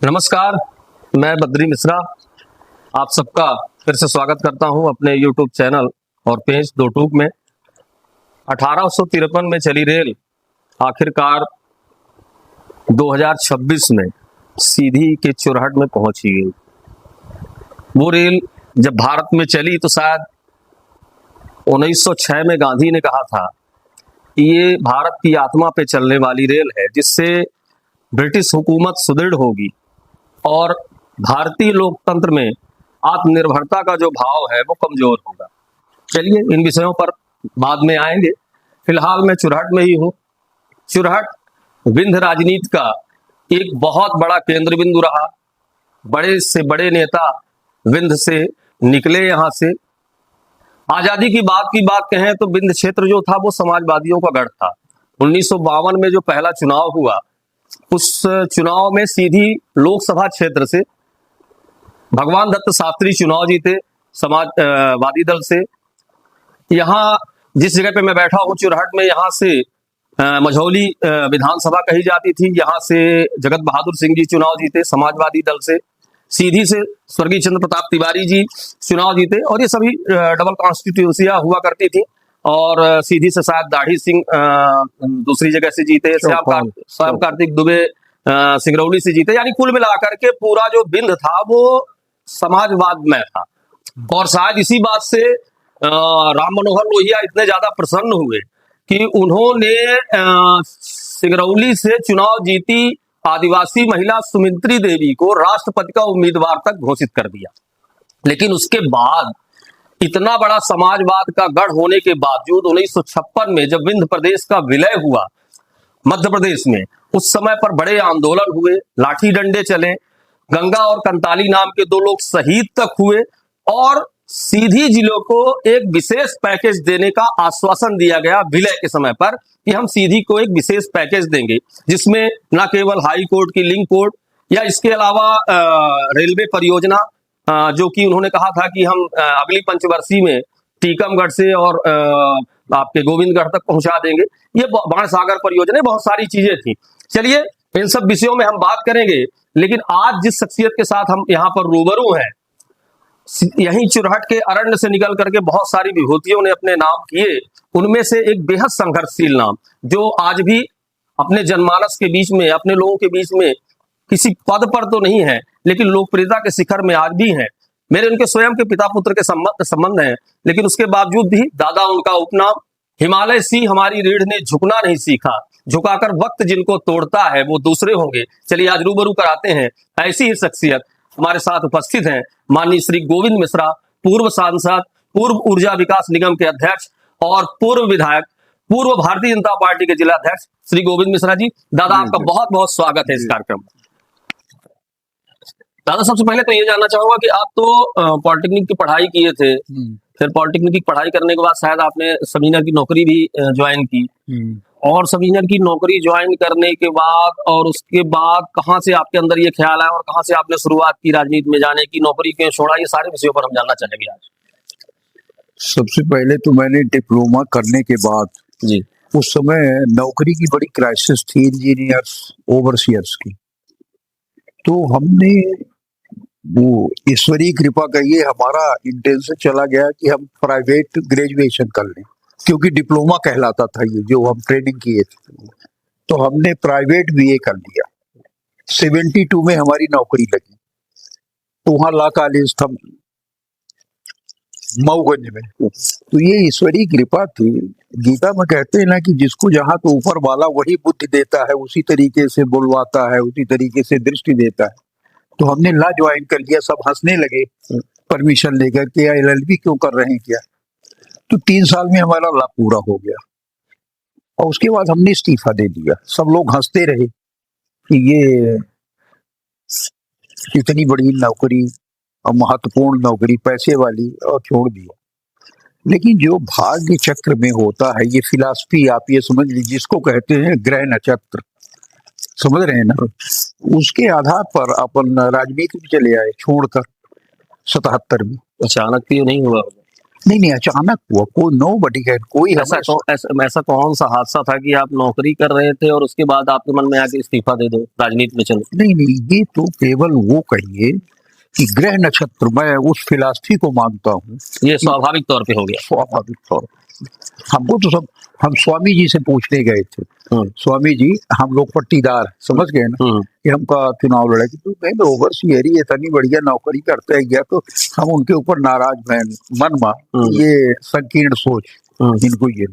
नमस्कार, मैं बद्री मिश्रा आप सबका फिर से स्वागत करता हूं अपने YouTube चैनल और पेज दो टूक में। 1853 में चली रेल आखिरकार 2026 में सीधी के चुरहट में पहुंची गई। वो रेल जब भारत में चली तो शायद 1906 में गांधी ने कहा था कि ये भारत की आत्मा पे चलने वाली रेल है, जिससे ब्रिटिश हुकूमत सुदृढ़ होगी और भारतीय लोकतंत्र में आत्मनिर्भरता का जो भाव है वो कमजोर होगा। चलिए इन विषयों पर बाद में आएंगे। फिलहाल मैं चुरहट में ही हूँ। चुरहट विंध्य राजनीति का एक बहुत बड़ा केंद्र बिंदु रहा। बड़े से बड़े नेता विंध्य से निकले। यहाँ से आजादी की बात कहें तो विंध्य क्षेत्र जो था वो समाजवादियों का गढ़ था। 1952 में जो पहला चुनाव हुआ, उस चुनाव में सीधी लोकसभा क्षेत्र से भगवान दत्त शास्त्री चुनाव जीते समाजवादी दल से। यहाँ जिस जगह पे मैं बैठा हूँ चुरहट में, यहाँ से मझौली विधानसभा कही जाती थी। यहाँ से जगत बहादुर सिंह जी चुनाव जीते समाजवादी दल से। सीधी से स्वर्गीय चंद्र प्रताप तिवारी जी चुनाव जीते और ये सभी डबल कॉन्स्टिट्यूंसियां हुआ करती थी। और सीधी से शायद दाढ़ी सिंह दूसरी जगह से जीते, श्याम कार्तिक दुबे सिंगरौली से जीते। यानी कुल मिलाकर के पूरा जो बिंद था वो समाजवाद में था। और शायद इसी बात से राम मनोहर लोहिया इतने ज्यादा प्रसन्न हुए कि उन्होंने सिंगरौली से चुनाव जीती आदिवासी महिला सुमित्री देवी को राष्ट्रपति का उम्मीदवार तक घोषित कर दिया। लेकिन उसके बाद इतना बड़ा समाजवाद का गढ़ होने के बावजूद 1956 में जब विंध्य प्रदेश का विलय हुआ मध्य प्रदेश में, उस समय पर बड़े आंदोलन हुए, लाठी डंडे चले, गंगा और कंताली नाम के 2 लोग शहीद तक हुए और सीधी जिलों को एक विशेष पैकेज देने का आश्वासन दिया गया विलय के समय पर कि हम सीधी को एक विशेष पैकेज देंगे, जिसमें न केवल हाई कोर्ट की लिंक कोर्ट या इसके अलावा रेलवे परियोजना जो कि उन्होंने कहा था कि हम अगली पंचवर्षीय में टीकमगढ़ से और आपके गोविंदगढ़ तक पहुंचा देंगे। ये बाण सागर परियोजना, बहुत सारी चीजें थी। चलिए इन सब विषयों में हम बात करेंगे। लेकिन आज जिस शख्सियत के साथ हम यहाँ पर रूबरू हैं, यहीं चुरहट के अरण्य से निकल करके बहुत सारी विभूतियों ने अपने नाम किए। उनमें से एक बेहद संघर्षशील नाम जो आज भी अपने जनमानस के बीच में, अपने लोगों के बीच में किसी पद पर तो नहीं है लेकिन लोकप्रियता के शिखर में आज भी है। मेरे उनके स्वयं के पिता पुत्र के संबंध है, लेकिन उसके बावजूद भी दादा उनका उपनाम। हिमालय सी हमारी रीढ़ ने झुकना नहीं सीखा, झुकाकर वक्त जिनको तोड़ता है वो दूसरे होंगे। चलिए आज रूबरू कराते हैं ऐसी ही शख्सियत। हमारे साथ उपस्थित हैं माननीय श्री गोविंद मिश्रा, पूर्व सांसद, पूर्व ऊर्जा विकास निगम के अध्यक्ष और पूर्व विधायक, पूर्व भारतीय जनता पार्टी के जिला अध्यक्ष श्री गोविंद मिश्रा जी। दादा आपका बहुत बहुत स्वागत है इस कार्यक्रम में। दादा सबसे पहले तो ये जानना चाहूंगा कि आप तो पॉलिटेक्निक की पढ़ाई किए थे, फिर पॉलिटेक्निक की पढ़ाई करने के बाद शायद आपने सब इंजीनियर की नौकरी भी ज्वाइन की, और सब इंजीनियर की नौकरी ज्वाइन करने के बाद और उसके बाद कहाँ से आपके अंदर ये ख्याल आया और कहाँ से आपने शुरुआत की राजनीति में जाने की, नौकरी क्यों छोड़ा, ये सारे विषयों पर हम जानना चाहेंगे आज। सबसे पहले तो मैंने डिप्लोमा करने के बाद जी, उस समय नौकरी की बड़ी क्राइसिस थी इंजीनियर्स ओवरसियर्स की। तो हमने वो ईश्वरीय कृपा कहिए, हमारा इंटेंशन चला गया कि हम प्राइवेट ग्रेजुएशन कर लें, क्योंकि डिप्लोमा कहलाता था ये जो हम ट्रेनिंग किए थे। तो हमने प्राइवेट बीए कर लिया। 72 में हमारी नौकरी लगी। तो वहाँ लॉ कॉलेज था मऊगंज में। तो ये ईश्वरीय कृपा थी। गीता में कहते हैं ना कि जिसको जहाँ तो ऊपर वाला वही बुद्धि देता है, उसी तरीके से बुलवाता है, उसी तरीके से दृष्टि देता है। तो हमने लॉ ज्वाइन कर लिया। सब हंसने लगे परमिशन लेकर के, LLB क्यों कर रहे हैं क्या। तो 3 साल में हमारा लॉ पूरा हो गया और उसके बाद हमने इस्तीफा दे दिया। सब लोग हंसते रहे कि ये इतनी बड़ी नौकरी और महत्वपूर्ण नौकरी, पैसे वाली, और छोड़ दिया। लेकिन जो भाग्य चक्र में होता है, ये फिलॉसफी आप ये समझ लीजिए, जिसको कहते हैं ग्रह नक्षत्र, समझ रहे हैं ना, उसके आधार पर अपन राजनीति में चले आए छोड़कर 77 में। अचानक तो ये नहीं हुआ। नहीं नहीं, अचानक हुआ, कोई नो बडी है, कोई ऐसा कौन सा हादसा था कि आप नौकरी कर रहे थे और उसके बाद आपके मन में आके इस्तीफा दे दो, राजनीति में चलो? नहीं नहीं, ये तो केवल वो कहिए कि ग्रह नक्षत्र, मैं उस फिलॉसफी को मानता हूँ। ये स्वाभाविक तौर पे हो गया। स्वाभाविक तौर, हमको तो सब, हम स्वामी जी से पूछने गए थे, स्वामी जी हम लोग पट्टीदार, समझ गए ना, कि हमका चुनाव लड़े, तो कहीं ओवरसीयर ही इतनी बढ़िया नौकरी करते हैं गया, तो हम उनके ऊपर नाराज हैं, मन मा ये संकीर्ण सोच इनको, ये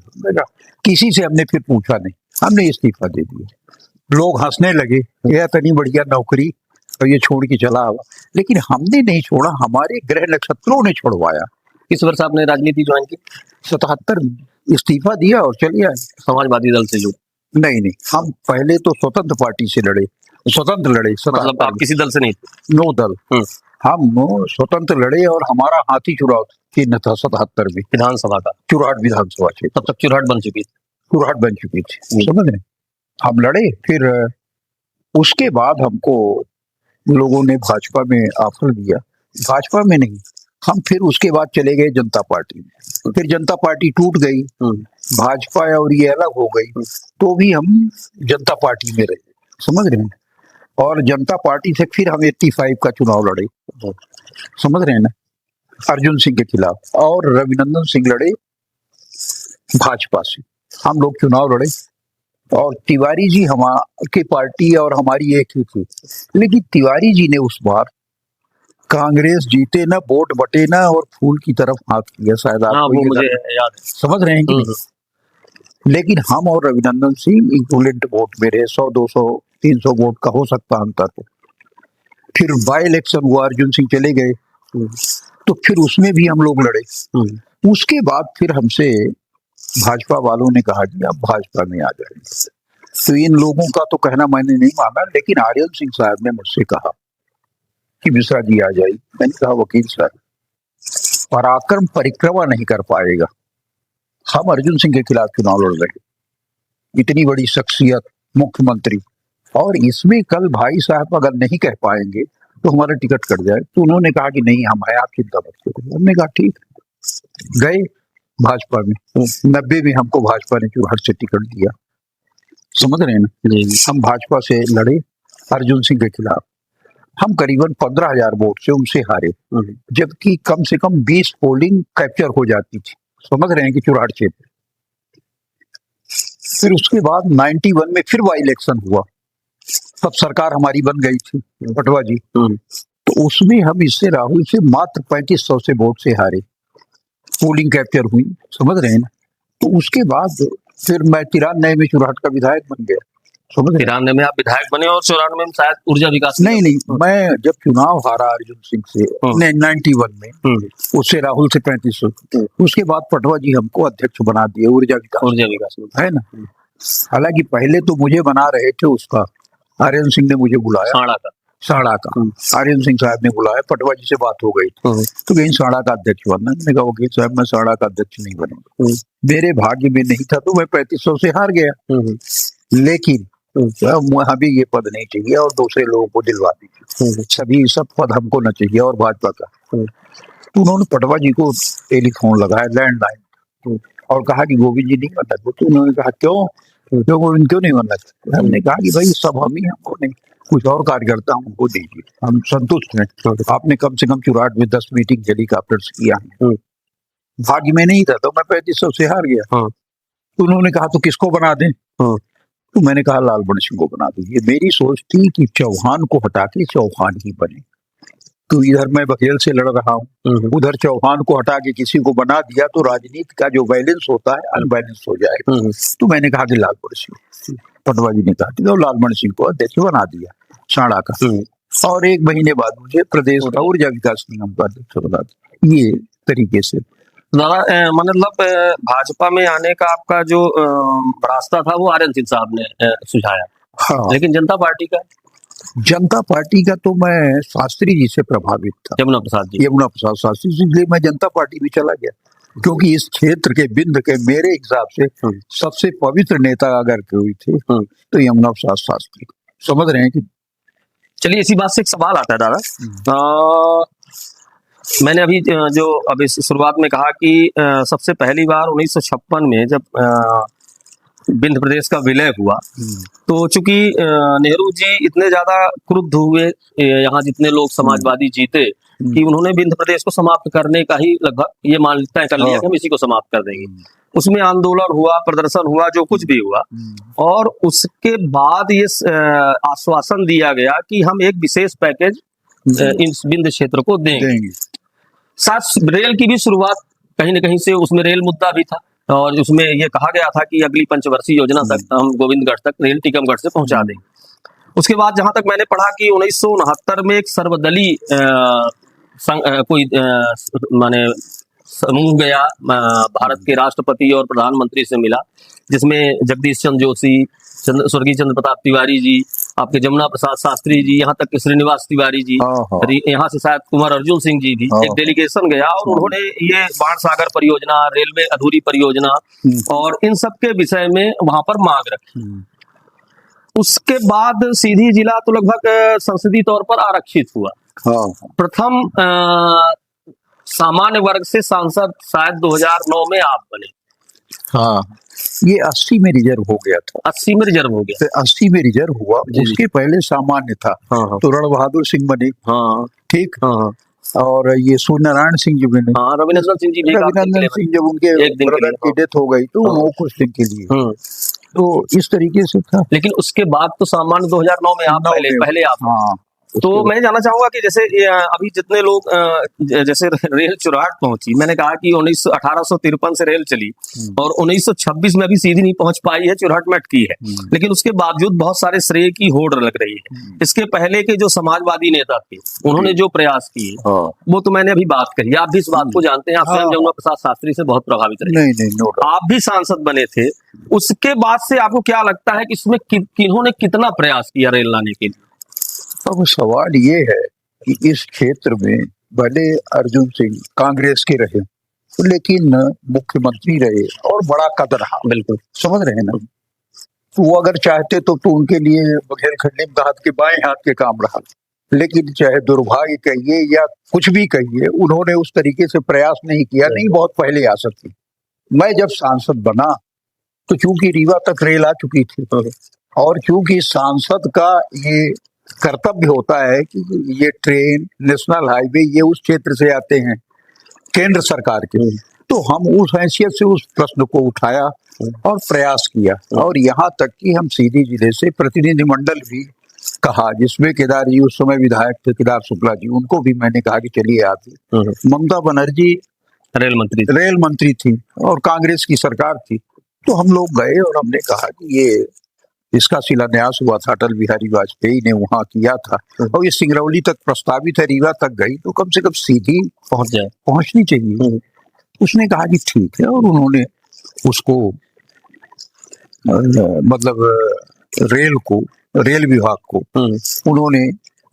किसी से हमने फिर पूछा नहीं, हमने इस्तीफा दे दिया। लोग हंसने लगे, यह इतनी बढ़िया नौकरी और ये छोड़ के चला हुआ, लेकिन हमने नहीं छोड़ा, हमारे ग्रह नक्षत्रों ने छुड़वाया। किस वर्ष आपने राजनीति ज्वाइन की? 77 में इस्तीफा दिया और चले आए। समाजवादी दल से जुड़े? नहीं नहीं, हम पहले तो स्वतंत्र पार्टी से लड़े, स्वतंत्र लड़े। मतलब आप किसी दल से नहीं थे? नो दल, हम स्वतंत्र लड़े और हमारा हाथी चुराव चिन्ह था 77 में, विधानसभा का, चुराहट विधानसभा क्षेत्र। तब तक चुराहट बन चुकी थी? चुराहट बन चुकी थी, समझ रहे। हम लड़े, फिर उसके बाद हमको लोगों ने भाजपा में ऑफर दिया, भाजपा में नहीं, हम फिर उसके बाद चले गए जनता पार्टी में, फिर जनता पार्टी टूट गई, भाजपा और ये अलग हो गई, तो भी हम जनता पार्टी में रहे, समझ रहे हैं। और जनता पार्टी से फिर हम 85 का चुनाव लड़े, समझ रहे हैं ना, अर्जुन सिंह के खिलाफ, और रविनंदन सिंह लड़े भाजपा से, हम लोग चुनाव लड़े। और तिवारी जी हमारी पार्टी और हमारी एक ही थी, लेकिन तिवारी जी ने उस बार कांग्रेस जीते ना, वोट बटे ना, और फूल की तरफ हाथ किया, शायद आपको मुझे याद है, समझ रहे हैं कि लेकिन हम और रविनंदन सिंह इक्विवेलेंट वोट में रहे, 100 200 300 वोट का हो सकता अंतर। तो फिर बाई इलेक्शन हुआ, अर्जुन सिंह चले गए, तो फिर उसमें भी हम लोग लड़े। उसके बाद फिर हमसे भाजपा वालों ने कहा कि आप भाजपा में आ जाएंगे, तो इन लोगों का तो कहना मैंने नहीं माना, लेकिन आर्यन सिंह साहब ने मुझसे कहा कि मिश्रा जी आ जाइए। मैंने कहा वकील साहब, पराक्रम परिक्रमा नहीं कर पाएगा, हम अर्जुन सिंह के खिलाफ चुनाव लड़ रहे, इतनी बड़ी शख्सियत, मुख्यमंत्री, और इसमें कल भाई साहब अगर नहीं कह पाएंगे तो हमारा टिकट कट जाए। तो उन्होंने कहा कि नहीं, हम है, आप चिंता मत करो। हमने कहा ठीक, गए भाजपा में, 90 में हमको भाजपा ने चुराहट से टिकट दिया, समझ रहे हैं ना। हम भाजपा से लड़े अर्जुन सिंह के खिलाफ, हम करीबन 15,000 वोट से उनसे हारे, जबकि कम से कम 20 पोलिंग कैप्चर हो जाती थी, समझ रहे हैं कि चुराहट क्षेत्र। फिर उसके बाद 91 में फिर वाई इलेक्शन हुआ, तब सरकार हमारी बन गई थी, पटवा जी, तो उसमें हम इससे राहुल से मात्र 3500 से वोट से हारे, पोलिंग कैप्चर हुई, समझ रहे हैं ना। तो उसके बाद फिर मैं 93 में चुराहट का विधायक बन गया, समझ रहे। 93 में आप विधायक बने और 94 में शायद ऊर्जा विकास। नहीं, मैं जब चुनाव हारा अर्जुन सिंह से 91 में, उससे राहुल से 3500, उसके बाद पटवा जी हमको अध्यक्ष बना दिए ऊर्जा विकास, है ना। हालांकि पहले तो मुझे बना रहे थे, उसका आर्यन सिंह ने मुझे बुलाया, साड़ा का आर्यन सिंह साहब ने बुलाया, पटवा जी से बात हो गई, तो कहीं साड़ा का अध्यक्ष बनना। मैंने कहा वकील साहब, मैं साड़ा का अध्यक्ष नहीं बनूंगा, मेरे भाग्य में नहीं था, तो मैं 3500 से हार गया, लेकिन हमें ये पद नहीं चाहिए और दूसरे लोगों को दिलवा दीजिए, सभी सब पद हमको न चाहिए और भाजपा का। तो उन्होंने पटवा जी को टेलीफोन लगाया, लैंडलाइन, और कहा कि गोविंद जी नहीं बनना। तो उन्होंने कहा क्यों क्यों नहीं बनना चाहते? हमने कहा कि भाई सब हम ही, हमको नहीं, कुछ और कार्यकर्ता हमको दीजिए, हम संतुष्ट हैं। आपने कम से कम चुराहट में 10 मीटिंग हेलीकॉप्टर्स किया है, भाग्य में नहीं था, तो मैं 3500 से हार गया। तो उन्होंने कहा तो किसको बना दें? तो मैंने कहा लालबन सिंह को बना दीजिए। मेरी सोच थी कि चौहान को हटा के चौहान ही बने, तो इधर मैं बघेल से लड़ रहा हूँ, उधर चौहान को हटा के किसी को बना दिया तो राजनीति का जो बैलेंस होता है अनबैलेंस हो जाएगा। तो मैंने कहा कि लालबन सिंह, पटवा जी ने कहा कि लालबन सिंह को अध्यक्ष बना दिया साड़ा का, और 1 महीने बाद मुझे प्रदेश का ऊर्जा विकास निगम का अध्यक्ष बना दिया। ये तरीके से दादा, मतलब भाजपा में आने का आपका जो रास्ता था वो आर्यन सिंह साहब ने सुझाया। हाँ, लेकिन जनता पार्टी का तो मैं शास्त्री जी से प्रभावित था, यमुना प्रसाद शास्त्री जी, इसलिए मैं जनता पार्टी में चला गया, क्योंकि इस क्षेत्र के बिंद के मेरे हिसाब से सबसे पवित्र नेता अगर कोई थे तो यमुना प्रसाद शास्त्री, समझ रहे हैं कि। चलिए, इसी बात से एक सवाल आता है दादा, मैंने अभी जो अभी शुरुआत में कहा कि सबसे पहली बार 1956 में जब विंध्य प्रदेश का विलय हुआ, तो चूंकि नेहरू जी इतने ज्यादा क्रुद्ध हुए, यहाँ जितने लोग समाजवादी जीते, कि उन्होंने विंध्य प्रदेश को समाप्त करने का ही लगभग ये मान तय कर लिया कि हम इसी को समाप्त कर देंगे। उसमें आंदोलन हुआ, प्रदर्शन हुआ, जो कुछ भी हुआ, और उसके बाद ये आश्वासन दिया गया कि हम एक विशेष पैकेज इन विंध्य क्षेत्र को देंगे। साथ रेल की भी शुरुआत कहीं न कहीं से उसमें रेल मुद्दा भी था, और उसमें ये कहा गया था कि अगली पंचवर्षीय योजना तक हम गोविंदगढ़ तक रेल टीकमगढ़ से पहुंचा देंगे। उसके बाद जहां तक मैंने पढ़ा कि 1969 में एक सर्वदलीय कोई माने समूह गया, भारत के राष्ट्रपति और प्रधानमंत्री से मिला, जिसमें जगदीश चंद्र जोशी, स्वर्गीय चंद्र प्रताप तिवारी जी, आपके जमुना प्रसाद शास्त्री जी, यहाँ तक कि श्रीनिवास तिवारी जी, यहाँ से शायद कुमार अर्जुन सिंह जी भी एक डेलीगेशन गया, और उन्होंने ये बाण सागर परियोजना, रेलवे अधूरी परियोजना और इन सब के विषय में वहां पर मांग रखी। उसके बाद सीधी जिला तो लगभग संसदीय तौर पर आरक्षित हुआ। प्रथम सामान्य वर्ग से सांसद शायद 2009 में आप बने। हाँ, ये 80 में रिजर्व हो गया था। 80 में रिजर्व हो गया, 80 में रिजर्व हुआ, उसके पहले सामान्य था। तो रण बहादुर सिंह बने, ठीक, और ये सूर्यनारायण सिंह जी बने, रविनंदन सिंह जी, रविनंदन सिंह जब उनके ब्रदर की डेथ हो गई तो वो कुछ दिन के लिए, तो इस तरीके से था। लेकिन उसके बाद तो सामान्य 2009 में आप पहले आप। हाँ, तो मैं जानना चाहूंगा कि जैसे अभी जितने लोग जैसे रेल चुराहट पहुंची, मैंने कहा कि 1853 से रेल चली और 1926 में अभी सीधी नहीं पहुंच पाई है, चुराहट में अटकी है, लेकिन उसके बावजूद बहुत सारे श्रेय की होड़ लग रही है। इसके पहले के जो समाजवादी नेता थे, उन्होंने जो प्रयास किए वो तो मैंने अभी बात कही, आप भी इस बात को जानते हैं, आप स्वयं जमुना प्रसाद शास्त्री से बहुत प्रभावित रहे, आप भी सांसद बने थे। उसके बाद से आपको क्या लगता है कि इसमें किन्होंने कितना प्रयास किया रेल लाने के लिए? अब सवाल ये है कि इस क्षेत्र में भले अर्जुन सिंह कांग्रेस के रहे, लेकिन मुख्यमंत्री रहे और बड़ा कद रहा। बिल्कुल, समझ रहे हैं ना? तो वो अगर चाहते तो उनके लिए बघेल-खंडी हाथ के बाएं हाथ के काम रहा, लेकिन चाहे दुर्भाग्य कहिए या कुछ भी कहिए, उन्होंने उस तरीके से प्रयास नहीं किया। नहीं, बहुत पहले आ सकती। मैं जब सांसद बना तो चूंकि रीवा तक रेल आ चुकी थी, और चूंकि सांसद का ये कर्तव्य होता है कि ये ट्रेन, नेशनल हाईवे, ये उस क्षेत्र से आते हैं केंद्र सरकार के, तो हम उस हैसियत से उस प्रश्न को उठाया और प्रयास किया, और यहाँ तक कि हम सीधी जिले से प्रतिनिधिमंडल भी कहा, जिसमें केदार जी उस समय विधायक थे, केदार शुक्ला जी, उनको भी मैंने कहा कि चलिए आते। ममता बनर्जी रेल मंत्री थी और कांग्रेस की सरकार थी, तो हम लोग गए और हमने कहा कि ये इसका शिलान्यास हुआ था, अटल बिहारी वाजपेयी ने वहां किया था, और ये सिंगरौली तक प्रस्तावित है, रीवा तक गई, तो कम से कम सीधी पहुंचनी चाहिए। उसने कहा कि ठीक है, और उन्होंने उसको मतलब रेल विभाग को उन्होंने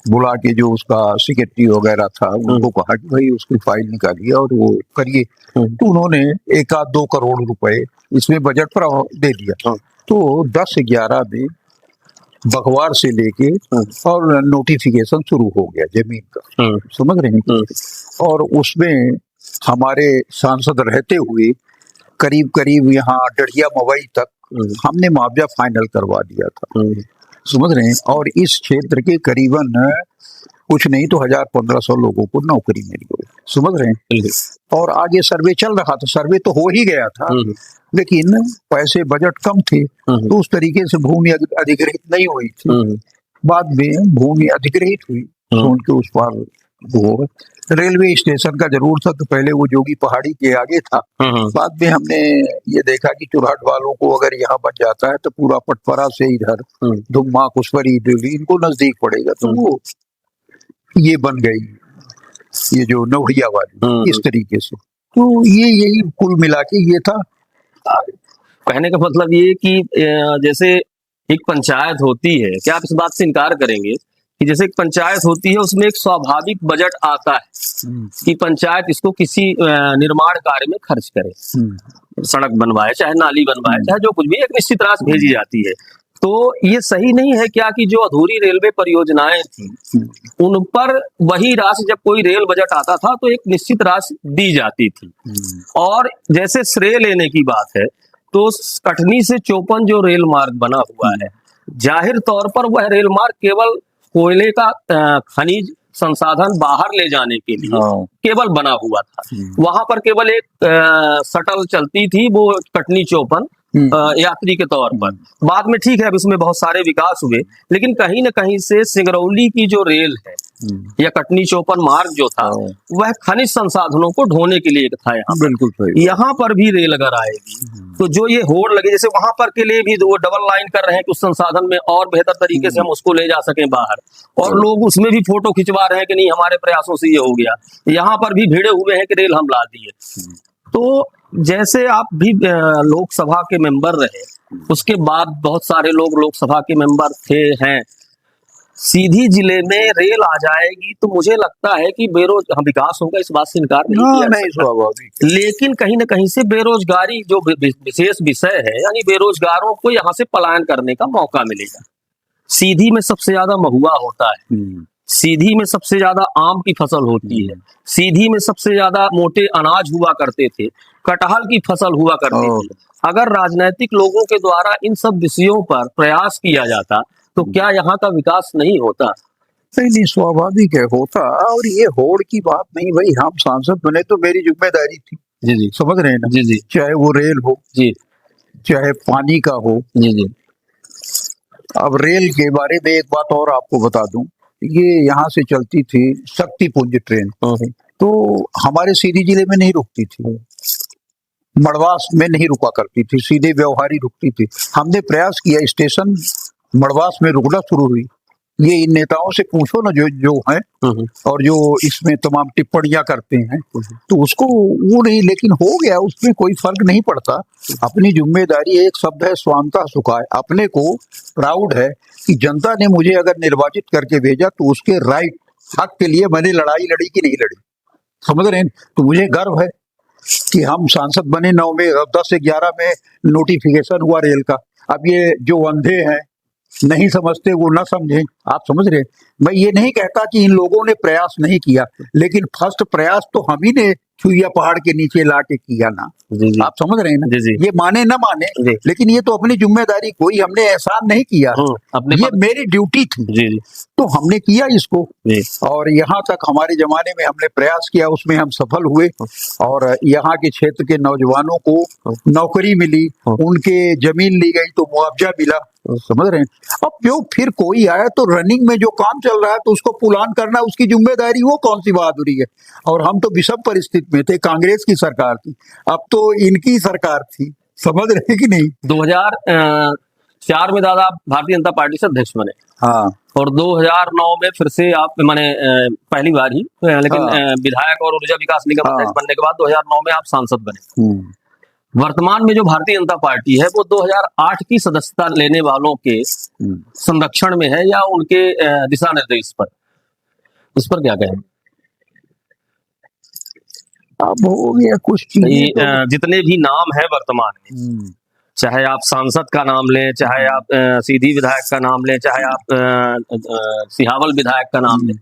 बुला के, जो उसका सेक्रेटरी वगैरह था, उनको कहा कि भाई उसकी फाइल निकालिए और वो करिए। तो उन्होंने 1-2 करोड़ रुपए इसमें बजट पर दे दिया। तो 10-11 में बखवार से लेके और नोटिफिकेशन शुरू हो गया जमीन का, समझ रहे हैं? और उसमें हमारे सांसद रहते हुए करीब करीब यहाँ डढ़िया मवई तक हमने मुआवजा फाइनल करवा दिया था, समझ रहे हैं? और इस क्षेत्र के करीबन कुछ नहीं तो 1000-1500 लोगों को नौकरी मिल गई, समझ रहे हैं? और आगे सर्वे चल रहा था, सर्वे तो हो ही गया था, लेकिन पैसे बजट कम थे, तो उस तरीके से भूमि अधिग्रहित नहीं हुई थी। बाद में भूमि अधिग्रहित हुई, तो उनके उस पार वो रेलवे स्टेशन का जरूर था, तो पहले वो जोगी पहाड़ी के आगे था। बाद में हमने ये देखा कि चुराहट वालों को अगर यहाँ बच जाता है तो पूरा पटपरा से इधर धुम्मा, कुशवरी, दिल्ली, इनको नजदीक पड़ेगा, तो वो ये बन गई, ये जो नवड़िया वाली, इस तरीके से। तो यही कुल मिला के ये था। कहने का मतलब ये कि जैसे एक पंचायत होती है, क्या आप इस बात से इनकार करेंगे कि जैसे एक पंचायत होती है, उसमें एक स्वाभाविक बजट आता है कि पंचायत इसको किसी निर्माण कार्य में खर्च करे, सड़क बनवाए, चाहे नाली बनवाए, चाहे जो कुछ भी, एक निश्चित राशि भेजी जाती है। तो ये सही नहीं है क्या कि जो अधूरी रेलवे परियोजनाएं थी उन पर वही राशि, जब कोई रेल बजट आता था तो एक निश्चित राशि दी जाती थी। और जैसे श्रेय लेने की बात है तो कटनी से चौपन जो रेल मार्ग बना हुआ है, जाहिर तौर पर वह रेल मार्ग केवल कोयले का खनिज संसाधन बाहर ले जाने के लिए केवल बना हुआ था। वहां पर केवल एक शटल चलती थी, वो कटनी चौपन यात्री के तौर पर। बाद में ठीक है, अब इसमें बहुत सारे विकास हुए, लेकिन कहीं न कहीं से सिंगरौली की जो रेल है या कटनी चौपन मार्ग जो था वह खनिज संसाधनों को ढोने के लिए था। यहाँ पर भी रेल अगर आएगी तो जो ये होड़ लगे, जैसे वहां पर के लिए भी वो डबल लाइन कर रहे हैं कि उस संसाधन में और बेहतर तरीके से हम उसको ले जा सकें बाहर, और लोग उसमें भी फोटो खिंचवा रहे हैं कि नहीं हमारे प्रयासों से ये हो गया। यहाँ पर भी भिड़े हुए हैं कि रेल हम ला दिए। तो जैसे आप भी लोकसभा के मेंबर रहे, उसके बाद बहुत सारे लोग लोकसभा के मेंबर थे हैं, सीधी जिले में रेल आ जाएगी तो मुझे लगता है कि विकास होगा, इस बात से इनकार नहीं किया, लेकिन कहीं ना कहीं से बेरोजगारी जो विशेष विषय है, यानी बेरोजगारों को यहाँ से पलायन करने का मौका मिलेगा। सीधी में सबसे ज्यादा महुआ होता है, सीधी में सबसे ज्यादा आम की फसल होती है, सीधी में सबसे ज्यादा मोटे अनाज हुआ करते थे, कटहल की फसल हुआ करती थी। अगर राजनीतिक लोगों के द्वारा इन सब विषयों पर प्रयास किया जाता तो क्या यहाँ का विकास नहीं होता? नहीं, स्वाभाविक है होता। और ये होड़ की बात नहीं भाई, हम सांसद बने तो मेरी जिम्मेदारी थी। जी जी, समझ रहे हैं ना? जी जी, चाहे वो रेल हो जी, चाहे पानी का हो। जी जी। अब रेल के बारे में एक बात और आपको बता दूं, ये यहाँ से चलती थी शक्तिपुंज ट्रेन, तो हमारे सीधी जिले में नहीं रुकती थी, मड़वास में नहीं रुका करती थी, सीधे व्यवहारी रुकती थी। हमने प्रयास किया, स्टेशन मड़वास में रुकना शुरू हुई। ये इन नेताओं से पूछो ना जो हैं और जो इसमें तमाम टिप्पणियां करते हैं, तो उसको वो नहीं, लेकिन हो गया, उसमें कोई फर्क नहीं पड़ता। अपनी जिम्मेदारी, एक शब्द है स्वांतः सुखाय, अपने को प्राउड है कि जनता ने मुझे अगर निर्वाचित करके भेजा तो उसके राइट हक के लिए मैंने लड़ाई लड़ी कि नहीं लड़ी। समझ रहे हैं? तो मुझे गर्व है कि हम सांसद बने 9 में, 10 से 11 में नोटिफिकेशन हुआ रेल का। अब ये जो अंधे हैं नहीं समझते वो ना समझें, आप समझ रहे हैं? मैं ये नहीं कहता कि इन लोगों ने प्रयास नहीं किया, लेकिन फर्स्ट प्रयास तो हम ही ने छुइया पहाड़ के नीचे ला के किया ना। आप समझ रहे हैं ना? ये माने ना माने, लेकिन ये तो अपनी जिम्मेदारी, कोई हमने एहसान नहीं किया, ये मेरी ड्यूटी थी, तो हमने किया इसको। और यहाँ तक हमारे जमाने में हमने प्रयास किया, उसमें हम सफल हुए, और यहाँ के क्षेत्र के नौजवानों को नौकरी मिली, उनके जमीन ली गई तो मुआवजा मिला। समझ रहे हैं? अब जो फिर कोई आया तो रनिंग में जो काम चल रहा है तो उसको पुलान करना उसकी जिम्मेदारी, वो कौन सी बहादुरी है? और हम तो विषम परिस्थिति में थे, कांग्रेस की सरकार थी, अब तो इनकी सरकार थी। समझ रहे कि नहीं? 2004 में दादा भारतीय जनता पार्टी से अध्यक्ष बने, हाँ, और 2009 में फिर से आप माने पहली बार ही, लेकिन विधायक और ऊर्जा विकास निगम अध्यक्ष बनने के बाद 2009 में आप सांसद बने। वर्तमान में जो भारतीय जनता पार्टी है वो 2008 की सदस्यता लेने वालों के संरक्षण में है या उनके दिशा निर्देश पर, इस पर क्या कहें? अब हो गया कुछ चीजें, जितने भी नाम है वर्तमान में, चाहे आप सांसद का नाम लें, चाहे आप सीधी विधायक का नाम लें, चाहे आप सिहावल विधायक का नाम लें,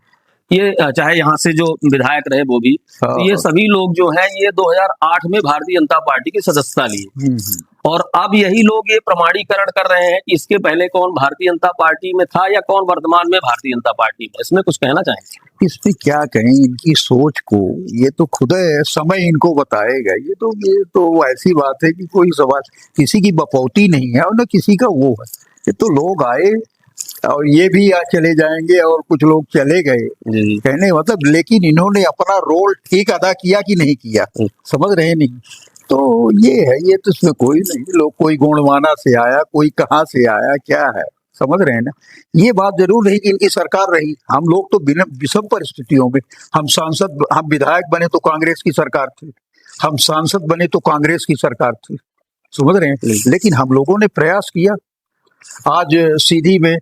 ये चाहे यहाँ से जो विधायक रहे वो भी, तो ये सभी लोग जो हैं ये 2008 में भारतीय जनता पार्टी की सदस्यता लिए, और अब यही लोग ये प्रमाणीकरण कर रहे हैं कि इसके पहले कौन भारतीय जनता पार्टी में था या कौन वर्तमान में भारतीय जनता पार्टी में। इसमें कुछ कहना चाहेंगे? इस पे क्या कहें, इनकी सोच को ये तो खुद समय इनको बताएगा। ये तो ऐसी बात है कि कोई सवाल किसी की बपौती नहीं है और न किसी का वो है। ये तो लोग आए और ये भी आ चले जाएंगे और कुछ लोग चले गए, कहने मतलब, लेकिन इन्होंने अपना रोल ठीक अदा किया कि नहीं किया, समझ रहे नहीं? तो ये है, ये तो इसमें कोई नहीं, लोग कोई गोंडवाना से आया, कोई कहाँ से आया, क्या है, समझ रहे हैं ना? ये बात जरूर नहीं कि इनकी सरकार रही, हम लोग तो बिना विषम परिस्थितियों में, हम विधायक बने तो कांग्रेस की सरकार थी, हम सांसद बने तो कांग्रेस की सरकार थी, समझ रहे हैं? लेकिन हम लोगों ने प्रयास किया। आज सीधी में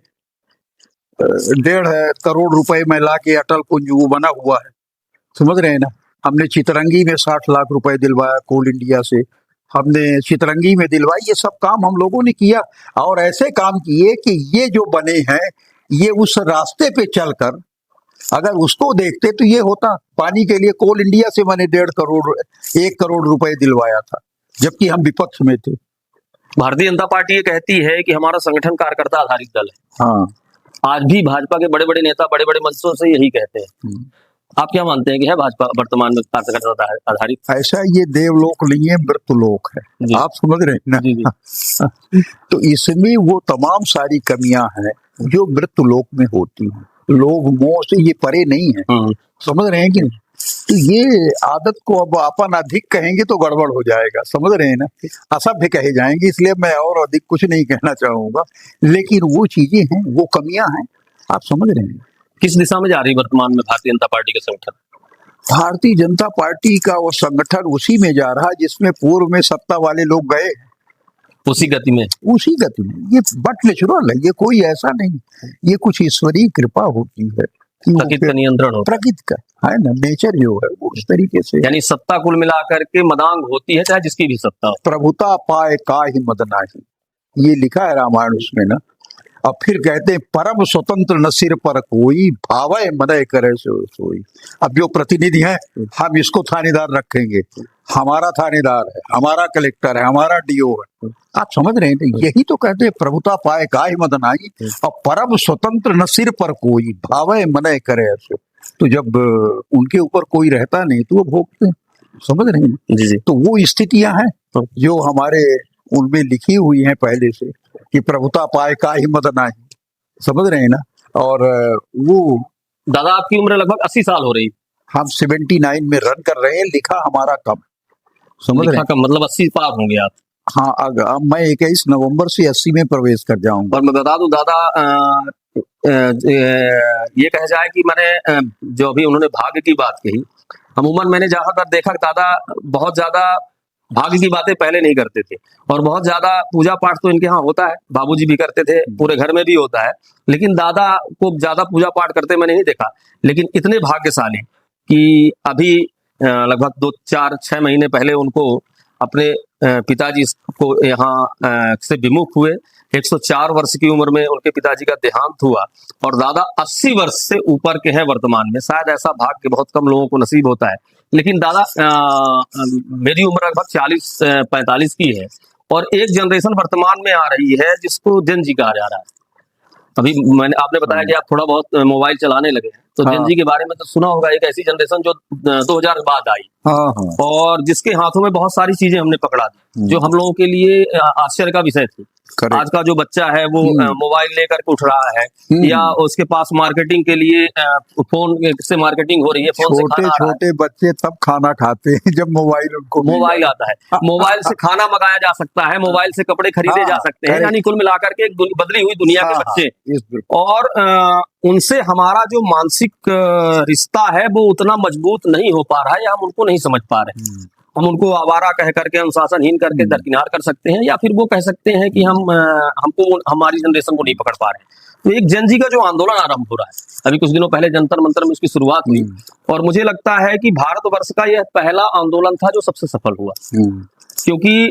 1.5 करोड़ रुपए में ला के अटल कुंज वो बना हुआ है, समझ रहे हैं ना? हमने चितरंगी में 60 लाख रुपए दिलवाया कोल इंडिया से, हमने चितरंगी में दिलवाई, ये सब काम हम लोगों ने किया। और ऐसे काम किए कि ये जो बने हैं ये उस रास्ते पे चलकर अगर उसको देखते तो ये होता। पानी के लिए कोल इंडिया से मैंने 1.5 करोड़ रुपए दिलवाया था, जबकि हम विपक्ष में थे। भारतीय जनता पार्टी ये कहती है कि हमारा संगठन कार्यकर्ता आधारित दल है। हाँ। आज भी भाजपा के बड़े बड़े नेता बड़े बड़े मंचों से यही कहते हैं। आप क्या मानते हैं कि है भाजपा वर्तमान में कार्यकर्ता आधारित? ऐसा ये देवलोक नहीं है, मृतलोक है। जी। आप समझ रहे हैं ना? जी जी। तो इसमें वो तमाम सारी कमियां हैं जो मृतलोक में होती हैं। लोग मोह से ये परे नहीं है, समझ रहे हैं कि नहीं? तो ये आदत को अब अपन अधिक कहेंगे तो गड़बड़ हो जाएगा, समझ रहे हैं ना? असभ्य कहे जाएंगे, इसलिए मैं और अधिक कुछ नहीं कहना चाहूंगा। लेकिन वो चीजें हैं, वो कमियां हैं, आप समझ रहे हैं। किस दिशा में जा रही वर्तमान में भारतीय जनता पार्टी का संगठन? भारतीय जनता पार्टी का वो संगठन उसी में जा रहा है जिसमें पूर्व में सत्ता वाले लोग गए, उसी गति में, उसी गति में। ये बट नेचुरल है, ये कोई ऐसा नहीं, ये कुछ ईश्वरीय कृपा होती है कि प्रकृति का नियंत्रण होता प्रकृति का है ना, नेचर जो है वो उस तरीके से। यानी सत्ता कुल मिलाकर के मदांग होती है, चाहे जिसकी भी सत्ता हो। प्रभुता पाए काहि मद नाहि, ये लिखा है रामायण उसमें ना। अब फिर कहते हैं परम स्वतंत्र न सिर पर कोई, भावय मदय करे सोई। अब जो प्रतिनिधि है हम इसको थानेदार रखेंगे, हमारा थानेदार है, हमारा कलेक्टर है, हमारा डीओ है। आप समझ रहे हैं? यही तो कहते हैं प्रभुता पाए काहि मद नाहि और परम स्वतंत्र न सिर पर कोई, भावय मदय करे सो। तो जब उनके ऊपर कोई रहता नहीं तो वो भोगते हैं, समझ रहे हैं? जी जी। तो वो स्थितियां हैं जो हमारे उनमें लिखी हुई हैं पहले से कि प्रभुता पाए काहि मद नाहि, समझ रहे हैं ना? और वो दादा आपकी उम्र लगभग 80 साल हो रही, हम 79 में रन कर रहे हैं, लिखा हमारा कम, समझ रहे हैं? का मतलब 80 पार होंगे आप। हाँ, अब मैं 21 नवंबर से 80 में प्रवेश कर जाऊंगा। और मैं बता दूं दादा, ये कह जाए कि मैंने जो अभी उन्होंने भाग्य की बात कही, अमूमन मैंने जहां तक देखा दादा बहुत ज्यादा भाग्य की बातें पहले नहीं करते थे, और बहुत ज्यादा पूजा पाठ तो इनके यहाँ होता है, बाबूजी भी करते थे, पूरे घर में भी होता है, लेकिन दादा को ज्यादा पूजा पाठ करते मैंने नहीं देखा। लेकिन इतने भाग्यशाली कि अभी लगभग 2-4-6 महीने पहले उनको अपने पिताजी को यहाँ से विमुख हुए। 104 वर्ष की उम्र में उनके पिताजी का देहांत हुआ, और दादा 80 वर्ष से ऊपर के हैं वर्तमान में। शायद ऐसा भाग्य बहुत कम लोगों को नसीब होता है। लेकिन दादा मेरी उम्र लगभग 40-45 की है, और एक जनरेशन वर्तमान में आ रही है जिसको जेन जी कहा जा रहा है। अभी आपने बताया कि आप थोड़ा बहुत मोबाइल चलाने लगे हैं, तो जेन जी के बारे में तो सुना होगा। एक ऐसी जनरेशन जो 2000 बाद आई, और जिसके हाथों में बहुत सारी चीजें हमने पकड़ा दी जो हम लोगों के लिए आश्चर्य का विषय थी। आज का जो बच्चा है वो मोबाइल लेकर के उठ रहा है, या उसके पास मार्केटिंग के लिए फोन से मार्केटिंग हो रही है। फोन छोटे छोटे बच्चे तब खाना खाते हैं जब उनको मोबाइल आता है। मोबाइल से खाना मंगाया जा सकता है, मोबाइल से कपड़े खरीदे जा सकते हैं, यानी कुल मिलाकर के एक बदली हुई दुनिया के बच्चे। और उनसे हमारा जो मानसिक रिश्ता है वो उतना मजबूत नहीं हो पा रहा है, या हम उनको नहीं समझ पा रहे। हम उनको आवारा कह करके, अनुशासनहीन करके दरकिनार कर सकते हैं, या फिर वो कह सकते हैं कि हमको हमारी जनरेशन को नहीं पकड़ पा रहे। तो एक जेन जी का जो आंदोलन आरंभ हो रहा है, अभी कुछ दिनों पहले जंतर मंतर में उसकी शुरुआत हुई, और मुझे लगता है कि भारतवर्ष का यह पहला आंदोलन था जो सबसे सफल हुआ। क्योंकि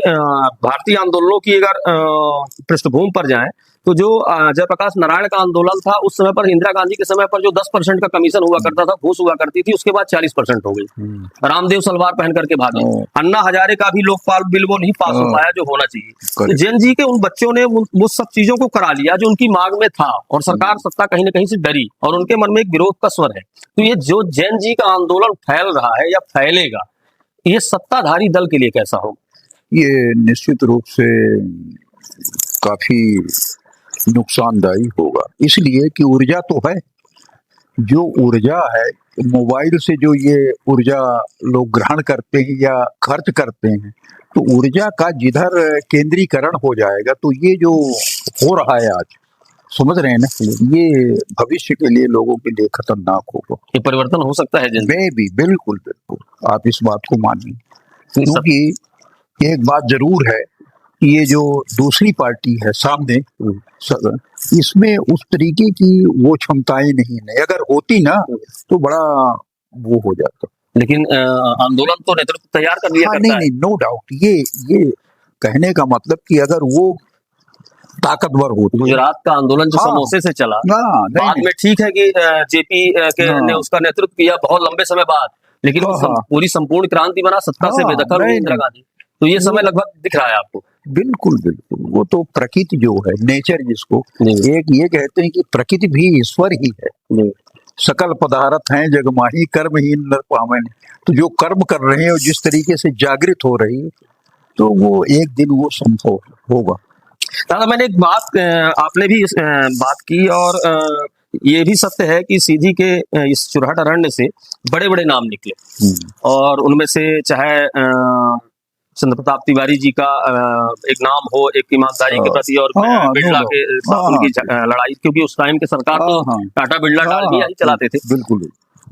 भारतीय आंदोलनों की अगर पृष्ठभूमि पर जाएं तो जो जयप्रकाश नारायण का आंदोलन था, उस समय पर इंदिरा गांधी के समय पर जो 10% का कमीशन हुआ करता था, घूस हुआ करती थी, उसके बाद 40% हो गई। रामदेव सलवार पहन करके भागे। अन्ना हजारे का भी लोकपाल बिल वो नहीं पास हो पाया जो होना चाहिए। तो जेन जी के उन बच्चों ने वो सब चीजों को करा लिया जो उनकी मांग में था, और सरकार सत्ता कहीं ना कहीं से डरी, और उनके मन में एक विरोध का स्वर है। तो ये जो जेन जी का आंदोलन फैल रहा है या फैलेगा, ये सत्ताधारी दल के लिए कैसा होगा? ये निश्चित रूप से काफी नुकसानदायी होगा, इसलिए कि ऊर्जा तो है, जो ऊर्जा है मोबाइल से, जो ये ऊर्जा लोग ग्रहण करते हैं या खर्च करते हैं, तो ऊर्जा का जिधर केंद्रीकरण हो जाएगा, तो ये जो हो रहा है आज, समझ रहे हैं ना, ये भविष्य के लिए लोगों के लिए खतरनाक होगा। ये परिवर्तन हो सकता है भी, बिल्कुल बिल्कुल, आप इस बात को मानिए। क्योंकि एक बात जरूर है, ये जो दूसरी पार्टी है सामने, इसमें उस तरीके की वो क्षमताएं नहीं है। अगर होती ना तो बड़ा वो हो जाता। लेकिन आंदोलन तो नेतृत्व तैयार कर लिया हाँ, करता नहीं है। नहीं, नो डाउट, ये कहने का मतलब कि अगर वो ताकतवर होते। गुजरात का आंदोलन जो हाँ, समोसे से चला, हाँ, नहीं बाद नहीं, में ठीक है कि जेपी के हाँ, ने उसका नेतृत्व किया बहुत लंबे समय बाद, लेकिन वो हाँ, हाँ, पूरी संपूर्ण क्रांति बना, सत्ता से हाँ, बेदखल हुई नहीं इंदिरा नहीं, गांधी। तो ये समय वो लगभग दिख रहा है आपको। बिल्कुल बिल्कुल, वो तो प्रकृति जो है, नेचर जिसको जी एक ये कहते हैं कि प्रकृति भी ईश्वर ही है। जी सकल पदार्थ हैं जग माही, कर्महीन नर पावन। तो जो कर्म कर रहे हैं और जिस तरीके से जागृत हो रही है, तो वो एक दिन वो संभव होगा। दादा, मैंने एक बात आपने भी बात की, और ये भी सत्य है कि सीधी के इस चुरहट अरण्य से बड़े बड़े नाम निकले, और उनमें से चाहे चंद्र प्रताप तिवारी जी का एक नाम हो, एक ईमानदारी के प्रति, और हाँ, नो बिरला डाउट, के साथ हाँ, उनकी लड़ाई, क्योंकि उस टाइम के सरकार हाँ, तो हाँ, टाटा बिरला हाँ, डाल भी हाँ, यही चलाते थे, बिल्कुल,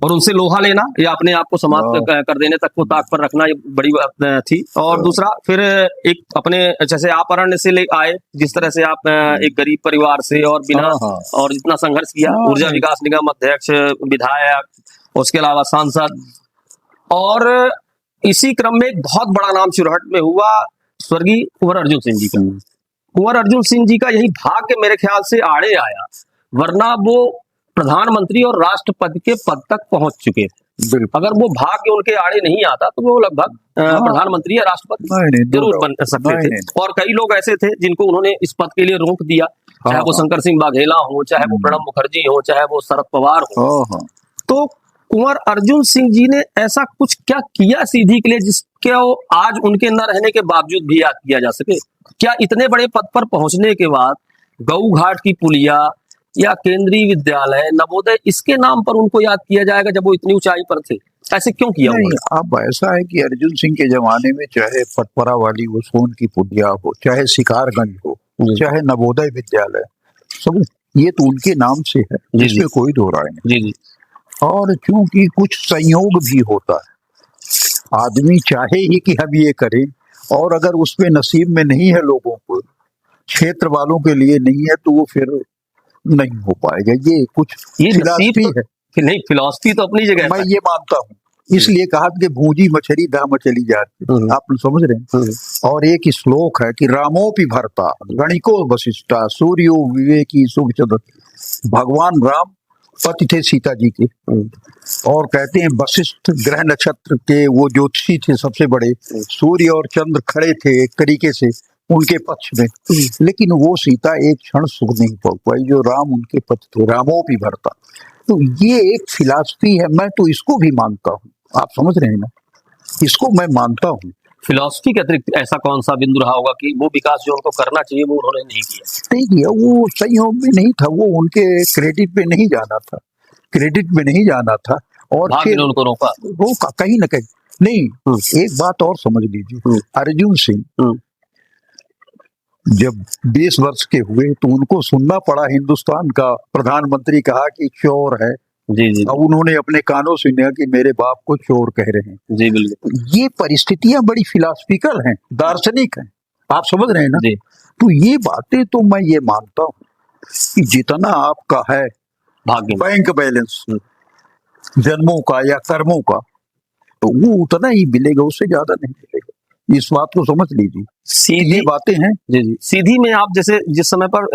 और उनसे लोहा लेना या अपने आप को समाप्त हाँ, कर देने तक को ताक पर रखना, ये बड़ी बात थी। और दूसरा फिर एक अपने, जैसे आप अरण्य से ले आए, जिस तरह से आप एक गरीब परिवार से, और बिना हाँ, हाँ, और इतना संघर्ष किया, हाँ, ऊर्जा नहीं, विकास निगम अध्यक्ष, विधायक, उसके अलावा सांसद, और इसी क्रम में एक बहुत बड़ा नाम चुरहट में हुआ, स्वर्गीय कुंवर अर्जुन सिंह जी का। कुंवर अर्जुन सिंह जी का यही भाग्य मेरे ख्याल से आड़े आया, वरना वो प्रधानमंत्री और राष्ट्रपति के पद तक पहुंच चुके थे। बिल्कुल, अगर वो भाग्य उनके आड़े नहीं आता तो वो लगभग हाँ, प्रधानमंत्री या राष्ट्रपति नहीं नहीं, नो जरूर डाउट, बन सकते नहीं थे। नहीं, और कई लोग ऐसे थे जिनको उन्होंने इस पद के लिए रोक दिया, चाहे हाँ, वो हाँ, शंकर सिंह बाघेला हो, चाहे वो प्रणब मुखर्जी हो, चाहे वो शरद पवार हो। हाँ, हाँ, तो कुंवर अर्जुन सिंह जी ने ऐसा कुछ क्या किया सीधी के लिए जिसके आज उनके न रहने के बावजूद भी याद किया जा सके? क्या इतने बड़े पद पर पहुंचने के बाद गऊ घाट की पुलिया या केंद्रीय विद्यालय, नवोदय, इसके नाम पर उनको याद किया जाएगा जब वो इतनी ऊंचाई पर थे? ऐसे क्यों किया नहीं, उन्होंने? अब ऐसा है कि अर्जुन सिंह के जमाने में चाहे पटपरा वाली वो सोन की पुलिया हो, चाहे शिकारगंज हो, जी चाहे नवोदय विद्यालय, सब ये तो उनके नाम से है, जी इसमें कोई दो राय नहीं। जी जी और क्योंकि कुछ संयोग भी होता है, आदमी चाहे ही कि हम ये करें, और अगर उसमें नसीब में नहीं है, लोगों को, क्षेत्र वालों के लिए नहीं है, तो वो फिर नहीं हो पाएगा। ये कुछ ये नसीब फिलॉसफी तो है, नहीं, फिलॉसफी तो अपनी जगह मैं है। ये मानता हूँ। इसलिए कहा कि भूजी मछली दाम चली जाती, आप समझ रहे हैं। और एक श्लोक है कि रामोपि भरता गणिको वशिष्ठा सूर्यो विवेकी शुभचंद्र। भगवान राम पति थे सीता जी के, और कहते हैं वशिष्ठ ग्रह नक्षत्र के वो ज्योतिषी थे सबसे बड़े, सूर्य और चंद्र खड़े थे एक तरीके से उनके पक्ष में, लेकिन वो सीता एक क्षण सुख नहीं पा पाई जो राम उनके पति थे, रामोपि भरता। तो ये एक फिलॉसफी है, मैं तो इसको भी मानता हूँ, आप समझ रहे हैं ना, इसको मैं मानता हूँ। फिलॉसफी के अतिरिक्त ऐसा कौन सा बिंदु रहा होगा कि वो विकास जो उनको करना चाहिए वो उन्होंने नहीं किया? नहीं किया, वो संयोग में नहीं था, वो उनके क्रेडिट पे नहीं जाना था, क्रेडिट में नहीं जाना था, और भाग्य फिर ने उनको रोका। रोका कहीं ना कहीं। नहीं, एक बात और समझ लीजिए, अर्जुन सिंह जब 20 वर्ष के हुए तो उनको सुनना पड़ा, हिंदुस्तान का प्रधानमंत्री कहा कि चोर है। जी जी अब उन्होंने अपने कानों सुना कि मेरे बाप को चोर कह रहे हैं। जी बिल्कुल ये परिस्थितियां बड़ी फिलॉसफिकल हैं, दार्शनिक हैं, आप समझ रहे हैं ना। जी। तो ये बातें तो मैं ये मानता हूँ कि जितना आपका है भाग्य में। बैंक बैलेंस जन्मों का या कर्मों का, तो वो उतना ही मिलेगा, उससे ज्यादा नहीं मिलेगा। इस बात को समझ लीजिए, सीधी ये बातें हैं। जी जी। सीधी में आप जैसे जिस समय पर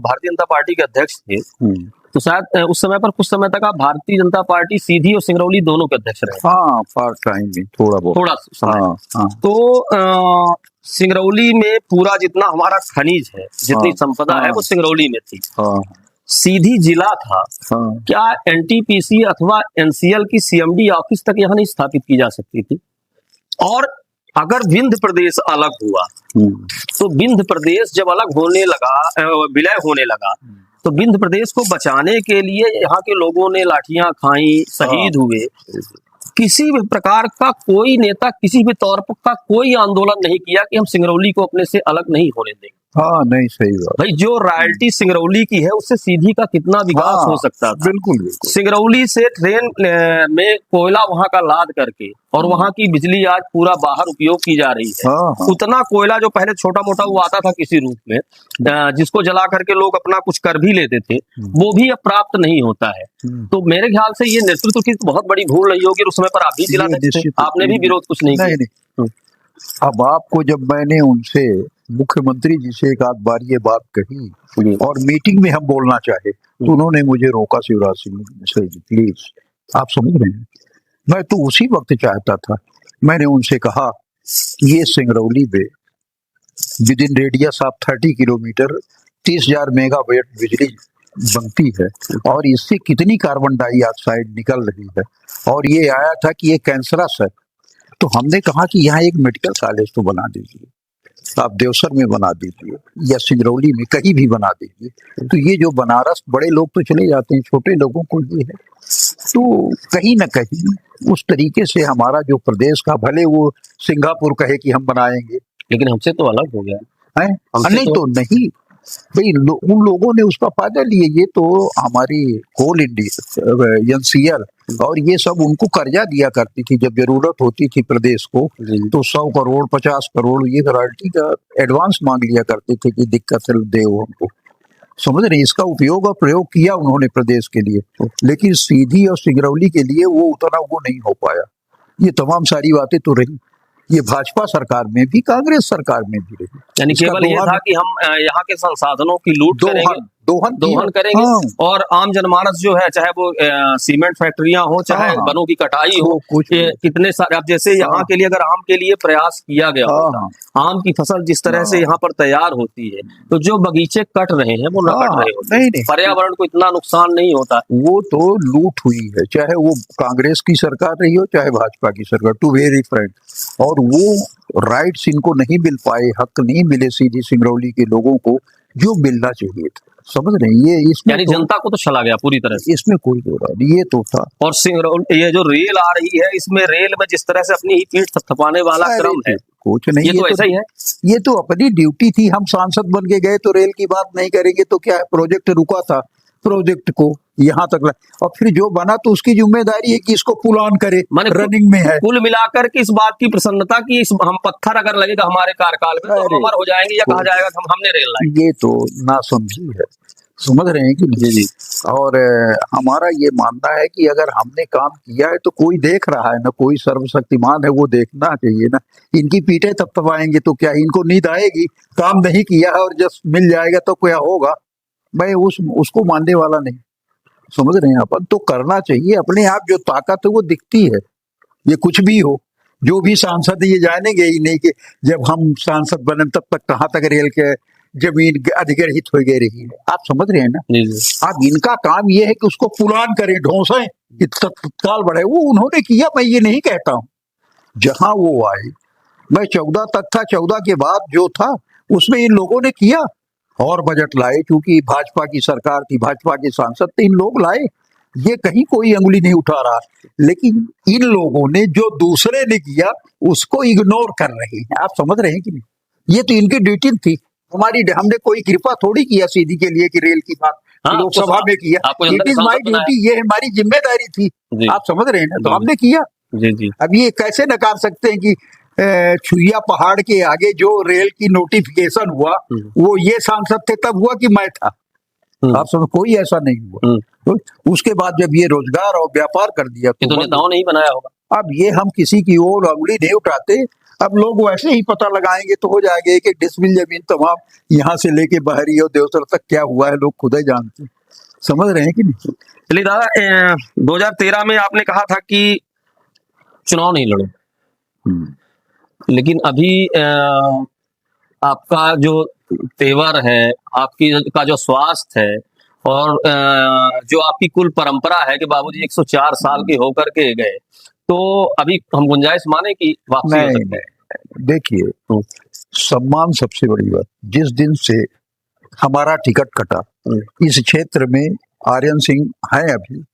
भारतीय जनता पार्टी के अध्यक्ष थे, तो शायद उस समय पर कुछ समय तक आप भारतीय जनता पार्टी सीधी और सिंगरौली दोनों के अध्यक्ष रहे। हाँ, पार्ट टाइम में थोड़ा बहुत, थोड़ा समय। हाँ, हाँ, तो सिंगरौली में पूरा जितना हमारा खनिज है, जितनी हाँ, संपदा है, हाँ, वो सिंगरौली में थी। हाँ, सीधी जिला था, हाँ, क्या एनटीपीसी अथवा एनसीएल की सीएमडी ऑफिस तक यहाँ नहीं स्थापित की जा सकती थी? और अगर विंध्य प्रदेश अलग हुआ, तो विंध्य प्रदेश जब अलग होने लगा, विलय होने लगा, तो विंध्य प्रदेश को बचाने के लिए यहाँ के लोगों ने लाठियां खाई, शहीद हुए। किसी भी प्रकार का कोई नेता किसी भी तौर पर का कोई आंदोलन नहीं किया कि हम सिंगरौली को अपने से अलग नहीं होने देंगे। हाँ नहीं सही बात। भाई जो रॉयल्टी सिंगरौली की है उससे सीधी का कितना विकास हाँ, हो सकता था। बिल्कुल बिल्कुल। सिंगरौली से ट्रेन में कोयला वहां का लाद करके और वहां की बिजली आज पूरा बाहर उपयोग की जा रही है। हाँ हाँ उतना कोयला जो पहले छोटा मोटा वो आता था किसी रूप में, जिसको जला करके लोग अपना कुछ कर भी लेते थे, वो भी अब प्राप्त नहीं होता है। तो मेरे ख्याल से ये नेतृत्व की बहुत बड़ी भूल रही होगी। उस समय पर आप भी ये जिलाध्यक्ष थे, निश्चित आपने भी विरोध कुछ नहीं नहीं किया। नहीं। अब आपको जब मैंने उनसे मुख्यमंत्री जी से एक आध बार ये बात कही और मीटिंग में हम बोलना चाहे तो उन्होंने मुझे रोका, शिवराज सिंह मिश्र जी प्लीज, आप समझ रहे हैं, मैं तो उसी वक्त चाहता था। मैंने उनसे कहा ये सिंगरौली में with in radius of 30 kilometre 30,000 megawatt बिजली बनती है और इससे कितनी कार्बन डाइऑक्साइड निकल रही है, और ये आया था कि ये कैंसरस है। तो हमने कहा कि यहाँ एक मेडिकल कॉलेज तो बना दीजिए, आप देवसर में बना दीजिए या सिंगरौली में कहीं भी बना दीजिए। तो ये जो बनारस बड़े लोग तो चले जाते हैं, छोटे लोगों को ये है। तो कहीं ना कहीं उस तरीके से हमारा जो प्रदेश का, भले वो सिंगापुर कहे कि हम बनाएंगे, लेकिन हमसे तो अलग हो गया है हमसे नहीं तो नहीं भाई, उन लोगों ने उसका फायदा लिए। ये तो हमारी कोल इंडिया एनसीएल और ये सब उनको कर्जा दिया करती थी जब जरूरत होती थी प्रदेश को, तो 100 करोड़ 50 करोड़ ये रॉयल्टी का एडवांस मांग लिया करते थे कि दिक्कत दे हमको, समझ रहे। इसका उपयोग और प्रयोग किया उन्होंने प्रदेश के लिए, लेकिन सीधी और सिंगरौली के लिए वो उतना वो नहीं हो पाया। ये तमाम सारी बातें तो रही, ये भाजपा सरकार में भी कांग्रेस सरकार में भी रही। यानी इसका केवल ये था कि हम यहाँ के संसाधनों की लूट करेंगे, दोहन करेंगे। हाँ, और आम जनमानस जो है, चाहे वो सीमेंट फैक्ट्रियां हो, चाहे हाँ, वनों की कटाई हो, कुछ ये कितने सारे, अब जैसे यहाँ हाँ, के लिए अगर आम के लिए प्रयास किया गया हाँ, होता, आम की फसल जिस तरह से हाँ, यहाँ पर तैयार होती है, तो जो बगीचे कट रहे हैं वो न हाँ, कट रहे होते, नहीं नहीं, पर्यावरण को इतना नुकसान नहीं होता। वो तो लूट हुई है, चाहे वो कांग्रेस की सरकार रही हो चाहे भाजपा की सरकार, टू वेरी फ्रैंक। और वो राइट्स इनको नहीं मिल पाए, हक नहीं मिले सीधी सिंगरौली के लोगों को जो मिलना चाहिए था, समझ रहे हैं। ये इसमें यानी जनता को तो चला गया पूरी तरह से, इसमें कोई दो राय नहीं, ये तो था। और सिंगरौली ये जो रेल आ रही है, इसमें रेल में जिस तरह से अपनी ही पीठ थपथपाने वाला अरे क्रम है, कुछ नहीं, ये तो ऐसा ही है। ये तो अपनी ड्यूटी थी। हम सांसद बन के गए तो रेल की बात नहीं करेंगे तो क्या, प्रोजेक्ट रुका था, प्रोजेक्ट को यहाँ तक और फिर जो बना तो उसकी जिम्मेदारी है कि इसको पुल ऑन करे, रनिंग में है। कुल मिलाकर के इस बात की प्रसन्नता की हम पत्थर अगर लगेगा हमारे कार्यकाल में तो हम अमर हो जाएंगे, या कहा जाएगा कि हमने रेल लाई। ये तो नासमझी है, समझ रहे हैं कि नहीं? जी। और हमारा ये मानना है कि अगर हमने काम किया है तो कोई देख रहा है ना, कोई सर्वशक्तिमान है, वो देखना चाहिए ना। इनकी पीठे थपथपाएंगे तो क्या इनको नींद आएगी? काम नहीं किया है और जस्ट मिल जाएगा तो क्या होगा? मैं उसको मानने वाला नहीं, समझ रहे हैं। अपन तो करना चाहिए, अपने आप जो ताकत है वो दिखती है। ये कुछ भी हो, जो भी सांसद ये जानेंगे ही नहीं कि जब हम सांसद बने तब तक कहाँ तक रेल के जमीन अधिग्रहित हो गई रही है, आप समझ रहे हैं ना। अब इनका काम ये है कि उसको पुलान करें, ढोंसें कि तत्काल बढ़े। वो उन्होंने किया, मैं ये नहीं कहता हूँ। जहां वो आए, मैं 14 तक था, 14 के बाद जो था उसमें इन लोगों ने किया और बजट लाए, क्योंकि भाजपा की सरकार थी, भाजपा के सांसद थे, इन लोग लाए। ये कहीं कोई अंगुली नहीं उठा रहा, लेकिन इन लोगों ने जो दूसरे ने किया उसको इग्नोर कर रहे हैं, आप समझ रहे हैं कि नहीं। ये तो इनकी ड्यूटी थी, हमने कोई कृपा थोड़ी किया सीधी के लिए कि रेल की बात लोकसभा में किया। इट इज माई ड्यूटी, ये हमारी जिम्मेदारी थी, आप समझ रहे हैं ना। तो हमने किया। अब ये कैसे नकार सकते हैं कि छुइया पहाड़ के आगे जो रेल की नोटिफिकेशन हुआ वो ये सांसद थे तब हुआ कि मैं था? आप समझ, कोई ऐसा नहीं हुआ। तो उसके बाद जब ये रोजगार और व्यापार कर दिया तो नेताओं ने ही बनाया होगा। अब ये हम किसी की ओर अंगुली नहीं उठाते। अब लोग वैसे ही पता लगाएंगे तो हो जाएगा एक डिसमिल जमीन तमाम यहाँ से लेके बहरी और देवसर तक क्या हुआ है लोग खुद ही जानते, समझ रहे हैं कि नहीं। चलिए दादा, 2013 में आपने कहा था कि चुनाव नहीं लड़ो, लेकिन अभी आपका जो तेवर है, आपकी का जो स्वास्थ्य है, और जो आपकी कुल परंपरा है कि बाबूजी 104 साल के होकर के गए, तो अभी हम गुंजाइश माने कि वापसी हो सकती है? देखिए, सम्मान सबसे बड़ी बात। जिस दिन से हमारा टिकट कटा, इस क्षेत्र में आर्यन सिंह है अभी,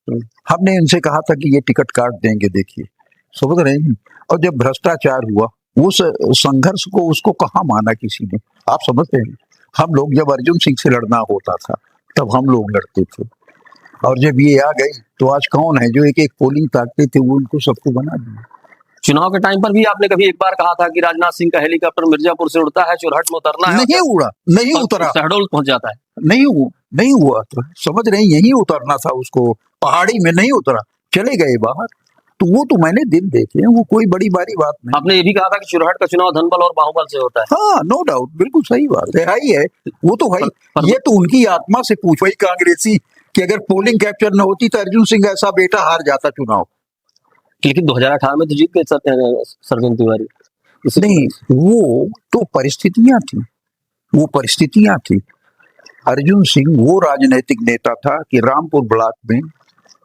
हमने इनसे कहा था कि ये टिकट काट देंगे, देखिए समझ रहे हैं। और जब भ्रष्टाचार हुआ, उस संघर्ष को उसको कहाँ माना किसी ने, आप समझते हैं। हम लोग जब अर्जुन सिंह से लड़ना होता था तब हम लोग लड़ते थे, और जब ये आ गई तो आज कौन है जो एक एक पोलिंग ताकते थे, वो उनको सबको बना दिया। चुनाव के टाइम पर भी आपने कभी एक बार कहा था कि राजनाथ सिंह का हेलीकॉप्टर मिर्जापुर से उड़ता है, चुरहट में उतरना है, नहीं उड़ा, नहीं उतरा, शहडोल पहुंच जाता है। नहीं हुआ तो समझ रहे हैं, यही उतरना था उसको, पहाड़ी में नहीं उतरा, चले गए बाहर। तो वो तो मैंने दिन देखे हैं, वो कोई बड़ी बात नहीं। आपने ये भी कहा था कि चुरहट का चुनाव धनबल और बाहुबल से होता है। हाँ, नो डाउट, बिल्कुल सही बात है, ही है वो तो भाई। ये तो उनकी आत्मा से पूछो ही कांग्रेसी कि अगर पोलिंग कैप्चर न होती तो अर्जुन सिंह ऐसा बेटा हार जाता चुनाव। लेकिन 2018 में तो जीत गए सरजन तिवारी। नहीं, वो तो परिस्थितियां थी। अर्जुन सिंह वो राजनीतिक नेता था कि रामपुर ब्लॉक में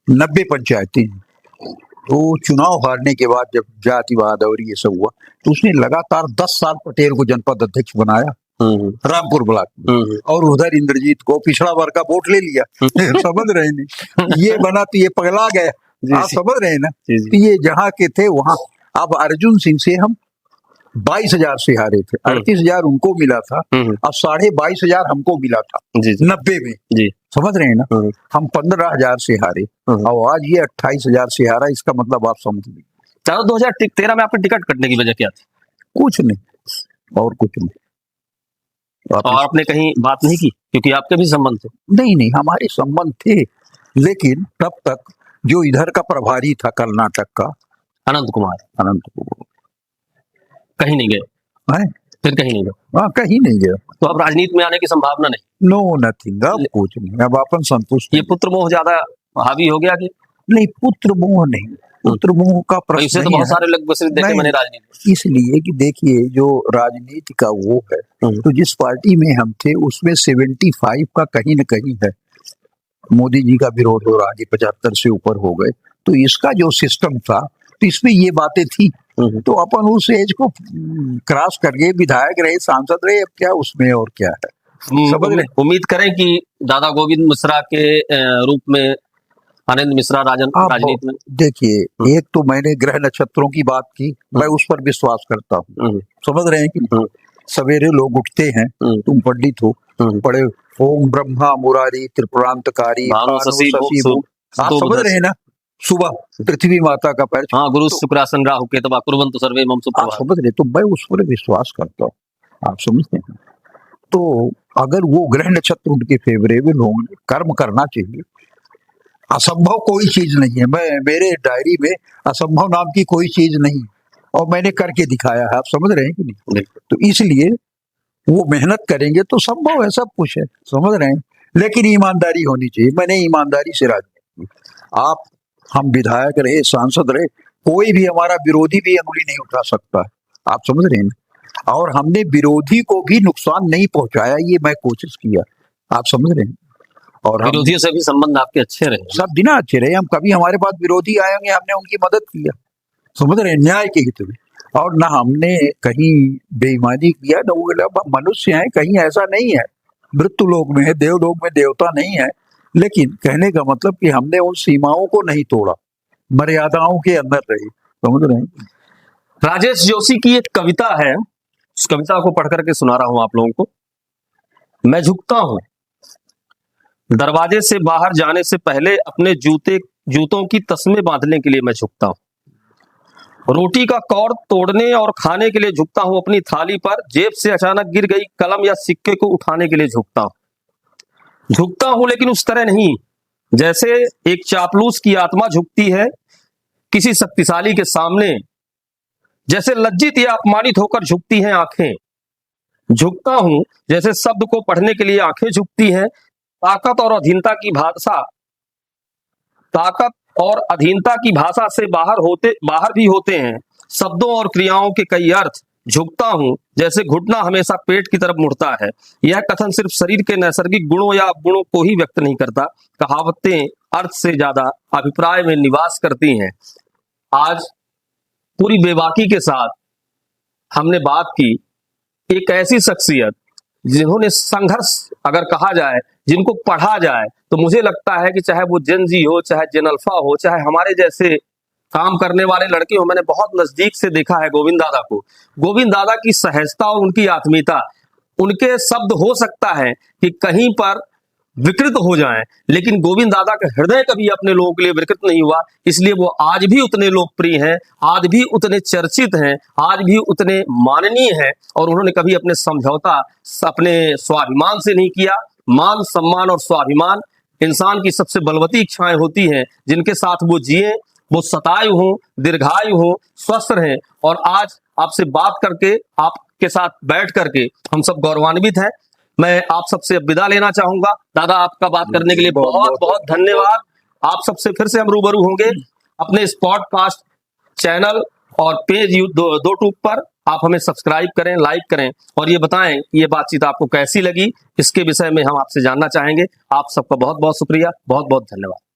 90 पंचायतें, तो चुनाव हारने के बाद जब जातिवाद और ये सब हुआ तो उसने लगातार 10 साल पटेल को जनपद अध्यक्ष बनाया रामपुर ब्लॉक में, और उधर इंद्रजीत को पिछड़ा वर्ग का वोट ले लिया। समझ रहे नहीं, ये बना तो ये पगला गया। आप समझ रहे हैं ना, तो ये जहाँ के थे वहां। अब अर्जुन सिंह से हम 22,000 से हारे थे, 38,000 उनको मिला था, अब 22,500 हमको मिला था 90 में। समझ रहे हैं ना, हम 15,000 से हारे और आज ये 28,000 से हारा। इसका मतलब आप समझ लीजिए। 2013 में आपने टिकट कटने की वजह क्या थी? कुछ नहीं, और कुछ नहीं। और आपने कहीं बात नहीं की क्योंकि आपके भी संबंध थे? नहीं, हमारे संबंध थे, लेकिन तब तक जो इधर का प्रभारी था कर्नाटक का, अनंत कुमार, कहीं नहीं गए। फिर कहीं नहीं गए? हाँ, कहीं नहीं गया। तो अब राजनीति में आने की संभावना नहीं? नो, नथिंग, अब कुछ नहीं, अब अपन संतुष्ट। ये पुत्र मोह ज्यादा हावी हो गया कि नहीं? पुत्र मोह नहीं, पुत्र मोह का प्रश्न तो बहुत सारे लोग देखे मैंने राजनीति, इसलिए कि देखिए जो राजनीति का वो है, तो जिस पार्टी में हम थे उसमें 75 का कहीं न कहीं है। मोदी जी का विरोध हो रहा है, 75 से ऊपर हो गए, तो इसका जो सिस्टम था तो इसमें ये बातें थी, तो अपन उस एज को क्रॉस करके विधायक रहे, सांसद रहे, अब क्या उसमें और क्या है। उम्मीद करें कि दादा गोविंद मिश्रा के रूप में आनंद मिश्रा राजनीति में। देखिए, एक तो मैंने ग्रह नक्षत्रों की बात की, मैं उस पर विश्वास करता हूँ। समझ रहे हैं कि सवेरे लोग उठते हैं, तुम पंडित हो, पढ़े, ओम ब्रह्मा मुरारी त्रिपुरांतकारी, आप समझ रहे हैं ना, सुबह पृथ्वी माता का पैर, हाँ, गुरु शुक्रासन राहु केतवा कुर्वन्तु सर्वे मम सुप्रभात। आप समझ रहे, तो मैं उस पर विश्वास करता हूँ, आप समझते हैं। तो अगर वो ग्रह नक्षत्र उनके फेवरेबल होंगे, कर्म करना चाहिए। असंभव कोई चीज नहीं है, मेरे डायरी में असंभव नाम की कोई चीज नहीं, और मैंने करके दिखाया है, आप समझ रहे हैं कि नहीं? तो इसलिए वो मेहनत करेंगे तो संभव है, सब कुछ है, समझ रहे हैं, लेकिन ईमानदारी होनी चाहिए। मैंने ईमानदारी से राजनीति की। आप, हम विधायक रहे, सांसद रहे, कोई भी हमारा विरोधी भी अंगुली नहीं उठा सकता, आप समझ रहे हैं, और हमने विरोधी को भी नुकसान नहीं पहुंचाया, ये मैं कोशिश किया, आप समझ रहे हैं। और विरोधियों से भी संबंध आपके अच्छे रहे? सब दिन अच्छे रहे, हम कभी हमारे पास विरोधी आएंगे हमने उनकी मदद किया, समझ रहे हैं, न्याय के हित में, और ना हमने कहीं बेईमानी किया, ना वो मनुष्य है, कहीं ऐसा नहीं है, मृत्यु लोक में है, देवलोक में देवता नहीं है, लेकिन कहने का मतलब कि हमने उन सीमाओं को नहीं तोड़ा, मर्यादाओं के अंदर रहे, समझ रहे हैं। राजेश जोशी की एक कविता है, उस कविता को पढ़ करके सुना रहा हूं आप लोगों को। मैं झुकता हूं, दरवाजे से बाहर जाने से पहले अपने जूतों की तस्में बांधने के लिए मैं झुकता हूं। रोटी का कौर तोड़ने और खाने के लिए झुकता हूं अपनी थाली पर, जेब से अचानक गिर गई कलम या सिक्के को उठाने के लिए झुकता हूं, लेकिन उस तरह नहीं जैसे एक चापलूस की आत्मा झुकती है किसी शक्तिशाली के सामने, जैसे लज्जित या अपमानित होकर झुकती हैं आंखें। झुकता हूं जैसे शब्द को पढ़ने के लिए आंखें झुकती हैं। ताकत और अधीनता की भाषा से बाहर भी होते हैं शब्दों और क्रियाओं के कई अर्थ। झुकता हूं जैसे घुटना हमेशा पेट की तरफ मुड़ता है। यह कथन सिर्फ शरीर के नैसर्गिक गुणों या अवगुणों को ही व्यक्त नहीं करता, कहावतें अर्थ से ज्यादा अभिप्राय में निवास करती हैं। आज पूरी बेबाकी के साथ हमने बात की एक ऐसी शख्सियत जिन्होंने संघर्ष, अगर कहा जाए, जिनको पढ़ा जाए, तो मुझे लगता है कि चाहे वो जेन जी हो, चाहे जेन अल्फा हो, चाहे हमारे जैसे काम करने वाले लड़के हो, मैंने बहुत नजदीक से देखा है गोविंद दादा को। गोविंद दादा की सहजता और उनकी आत्मीयता उनके शब्द हो सकता है कि कहीं पर विकृत हो जाएं, लेकिन गोविंद दादा का हृदय कभी अपने लोगों के लिए विकृत नहीं हुआ। इसलिए वो आज भी उतने लोकप्रिय हैं, आज भी उतने चर्चित हैं, आज भी उतने माननीय हैं। और उन्होंने कभी अपने समझौता अपने स्वाभिमान से नहीं किया। मान, सम्मान और स्वाभिमान इंसान की सबसे बलवती इच्छाएं होती हैं, जिनके साथ वो जिए, वो सतायु हो, दीर्घायु हो, स्वस्थ रहें। और आज आपसे बात करके, आपके साथ बैठ करके हम सब गौरवान्वित हैं। मैं आप सबसे अब विदा लेना चाहूंगा। दादा, आपका बात करने के लिए बहुत बहुत धन्यवाद। आप सबसे फिर से हम रूबरू होंगे अपने इस पॉडकास्ट चैनल और पेज दो टूब पर। आप हमें सब्सक्राइब करें, लाइक करें और ये बताएं कि ये बातचीत आपको कैसी लगी। इसके विषय में हम आपसे जानना चाहेंगे। आप सबका बहुत बहुत शुक्रिया, बहुत बहुत धन्यवाद।